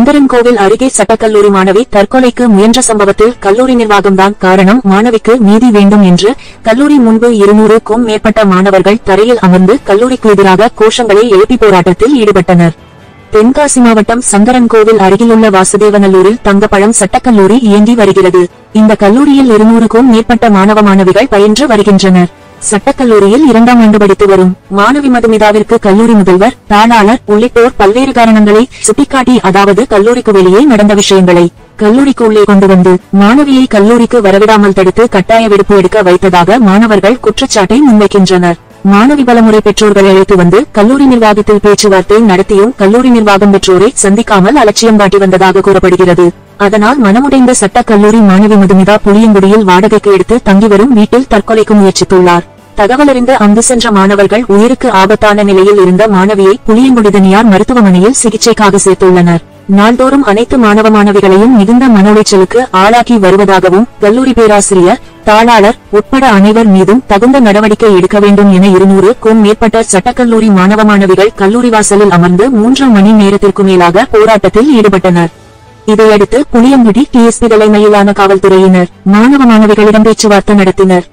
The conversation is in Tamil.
சங்கரன்கோவில் அருகே சட்டக்கல்லூரி மாணவி தற்கொலைக்கு முயன்ற சம்பவத்தில் கல்லூரி நிர்வாகம்தான் காரணம், மாணவிக்கு நீதி வேண்டும் என்று கல்லூரி முன்பு 200க்கும் மேற்பட்ட மாணவர்கள் தரையில் அமர்ந்து கல்லூரிக்கு எதிராக கோஷங்களை எழுப்பி போராட்டத்தில் ஈடுபட்டனர். தென்காசி மாவட்டம் சங்கரன்கோவில் அருகிலுள்ள வாசுதேவநல்லூரில் தங்கப்பழம் சட்டக்கல்லூரி இயங்கி வருகிறது. இந்த கல்லூரியில் 200க்கும் மேற்பட்ட மாணவ மாணவிகள் பயின்று வருகின்றனர். சட்டக்கல்லூரியில் 2ஆம் ஆண்டு படித்து வரும் மாணவி மதுமிதாவிற்கு கல்லூரி முதல்வர், தாளாளர் உள்ளிட்டோர் பல்வேறு காரணங்களை சுட்டிக்காட்டி, அதாவது கல்லூரிக்கு வெளியே நடந்த விஷயங்களை கல்லூரிக்கு உள்ளே கொண்டு வந்து மாணவியை கல்லூரிக்கு வரவிடாமல் தடுத்து கட்டாய விடுப்பு எடுக்க வைத்ததாக மாணவர்கள் குற்றச்சாட்டை முன்வைக்கின்றனர். மாணவி பலமுறை பெற்றோர்களை அழைத்து வந்து கல்லூரி நிர்வாகத்தில் பேச்சுவார்த்தை நடத்தியும் கல்லூரி நிர்வாகம் பெற்றோரை சந்திக்காமல் அலட்சியம் காட்டி வந்ததாக கூறப்படுகிறது. அதனால் மனமுடைந்த சட்டக் கல்லூரி மாணவி மதுமிதா புளியங்குடியில் வாடகைக்கு எடுத்து தங்கி வரும் வீட்டில் தற்கொலைக்கு முயற்சித்துள்ளார். தகவலறிந்து அங்கு சென்ற மாணவர்கள் உயிருக்கு ஆபத்தான நிலையில் இருந்த மாணவியை புளியங்குடி தனியார் மருத்துவமனையில் சிகிச்சைக்காக சேர்த்துள்ளனர். நாள்தோறும் அனைத்து மாணவ மாணவிகளையும் மிகுந்த மன உளைச்சலுக்கு ஆளாக்கி வருவதாகவும் கல்லூரி பேராசிரியர், தாளாளர் உட்பட அனைவர் மீதும் தகுந்த நடவடிக்கை எடுக்க வேண்டும் என 200க்கும் மேற்பட்ட சட்டக்கல்லூரி மாணவ மாணவிகள் கல்லூரி வாசலில் அமர்ந்து 3 மணி நேரத்திற்கு மேலாக போராட்டத்தில் ஈடுபட்டனர். இதையடுத்து புளியங்குடி டிஎஸ்பி தலைமையிலான காவல்துறையினர் மாணவ மாணவிகளிடம் பேச்சுவார்த்தை நடத்தினர்.